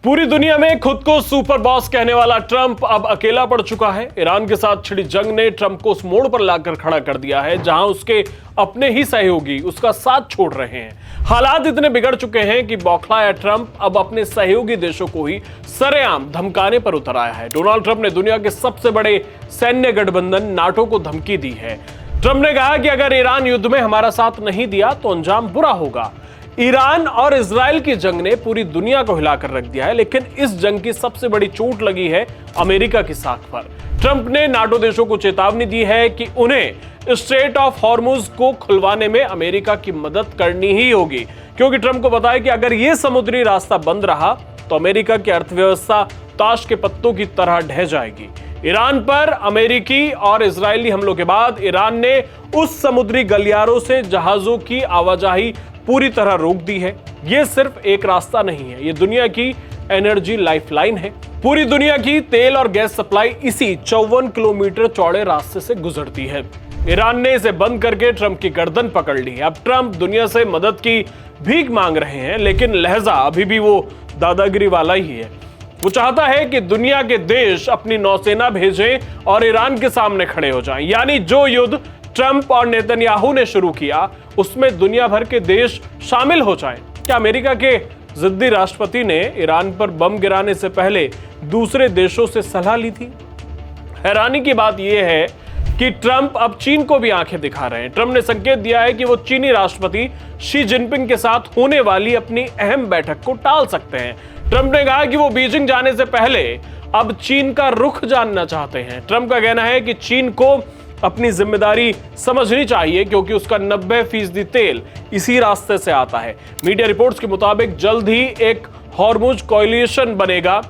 पूरी दुनिया में खुद को सुपर बॉस कहने वाला ट्रंप अब अकेला पड़ चुका है। ईरान के साथ छिड़ी जंग ने ट्रंप को उस मोड़ पर लाकर खड़ा कर दिया है जहां उसके अपने ही सहयोगी उसका साथ छोड़ रहे हैं। हालात इतने बिगड़ चुके हैं कि बौखलाया ट्रंप अब अपने सहयोगी देशों को ही सरेआम धमकाने पर उतर आया है। डोनाल्ड ट्रंप ने दुनिया के सबसे बड़े सैन्य गठबंधन नाटो को धमकी दी है। ट्रंप ने कहा कि अगर ईरान युद्ध में हमारा साथ नहीं दिया तो अंजाम बुरा होगा। ईरान और इजराइल की जंग ने पूरी दुनिया को हिलाकर रख दिया है, लेकिन इस जंग की सबसे बड़ी चोट लगी है अमेरिका की साख पर। ट्रंप ने नाटो देशों को चेतावनी दी है कि उन्हें स्ट्रेट ऑफ हॉर्मुज को खुलवाने में अमेरिका की मदद करनी ही होगी, क्योंकि ट्रंप को पता है कि अगर यह समुद्री रास्ता बंद रहा तो अमेरिका की अर्थव्यवस्था ताश के पत्तों की तरह ढह जाएगी। ईरान पर अमेरिकी और इजरायली हमलों के बाद ईरान ने उस समुद्री गलियारों से जहाजों की आवाजाही पूरी तरह रोक दी है। यह सिर्फ एक रास्ता नहीं है, यह दुनिया की एनर्जी लाइफलाइन है। पूरी दुनिया की तेल और गैस सप्लाई इसी 54 किलोमीटर चौड़े रास्ते से गुजरती है। ईरान ने इसे बंद करके ट्रंप की गर्दन पकड़ ली। अब ट्रंप दुनिया से मदद की भीख मांग रहे हैं, लेकिन लहजा अभी भी वो दादागिरी वाला ही है। वो चाहता है कि दुनिया के देश अपनी नौसेना भेजें और ईरान के सामने खड़े हो जाएं, यानी जो युद्ध ट्रंप और नेतन्याहू ने शुरू किया उसमें दुनिया भर के देश शामिल हो जाएं। क्या अमेरिका के जिद्दी राष्ट्रपति ने ईरान पर बम गिराने से पहले दूसरे देशों से सलाह ली थी? हैरानी की बात यह है कि ट्रंप अब चीन को भी आंखें दिखा रहे हैं। ट्रंप ने संकेत दिया है कि वो चीनी राष्ट्रपति शी जिनपिंग के साथ होने वाली अपनी अहम बैठक को टाल सकते हैं। ट्रंप ने कहा कि वो बीजिंग जाने से पहले अब चीन का रुख जानना चाहते हैं। ट्रंप का कहना है कि चीन को अपनी जिम्मेदारी समझनी चाहिए, क्योंकि उसका 90% तेल इसी रास्ते से आता है। मीडिया रिपोर्ट्स के मुताबिक जल्द ही एक हॉर्मुज कोएलिशन बनेगा।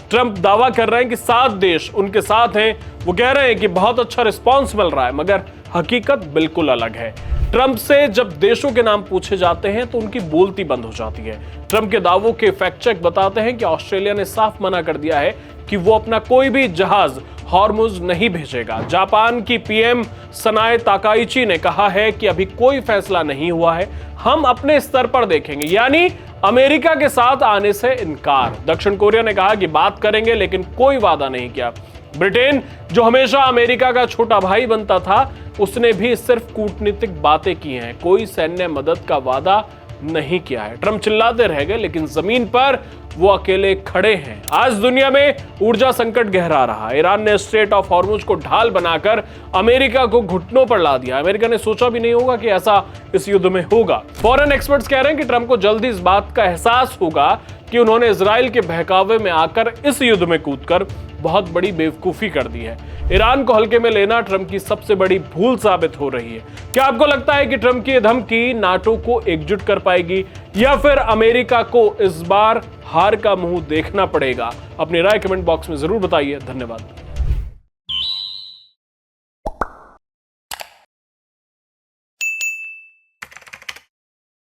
ट्रंप दावा कर रहे हैं कि 7 देश उनके साथ हैं। वो कह रहे हैं कि बहुत अच्छा रिस्पांस मिल रहा है, मगर हकीकत बिल्कुल अलग है। ट्रंप से जब देशों के नाम पूछे जाते हैं तो उनकी बोलती बंद हो जाती है। ट्रंप के दावों के फैक्ट चेक बताते हैं कि ऑस्ट्रेलिया ने साफ मना कर दिया है कि वो अपना कोई भी जहाज हॉर्मुज नहीं भेजेगा। जापान की पीएम सनाए ताकाइची ने कहा है कि अभी कोई फैसला नहीं हुआ है, हम अपने स्तर पर देखेंगे, यानी अमेरिका के साथ आने से इनकार। दक्षिण कोरिया ने कहा कि बात करेंगे, लेकिन कोई वादा नहीं किया। ब्रिटेन, जो हमेशा अमेरिका का छोटा भाई बनता था, उसने भी सिर्फ कूटनीतिक बातें की हैं, कोई सैन्य मदद का वादा नहीं किया है। ट्रंप चिल्लाते रह गए, लेकिन जमीन पर वो अकेले खड़े हैं। आज दुनिया में ऊर्जा संकट गहरा रहा। ईरान ने स्ट्रेट ऑफ हॉर्मुज को ढाल बनाकर अमेरिका को घुटनों पर ला दिया। अमेरिका ने सोचा भी नहीं होगा कि ऐसा इस युद्ध में होगा। फॉरेन एक्सपर्ट्स कह रहे हैं कि ट्रंप को जल्दी इस बात का एहसास होगा कि उन्होंने इजराइल के बहकावे में आकर इस युद्ध में कूदकर बहुत बड़ी बेवकूफी कर दी है। ईरान को हल्के में लेना ट्रंप की सबसे बड़ी भूल साबित हो रही है। क्या आपको लगता है कि ट्रंप की धमकी नाटो को एकजुट कर पाएगी, या फिर अमेरिका को इस बार हार का मुंह देखना पड़ेगा? अपनी राय कमेंट बॉक्स में जरूर बताइए। धन्यवाद।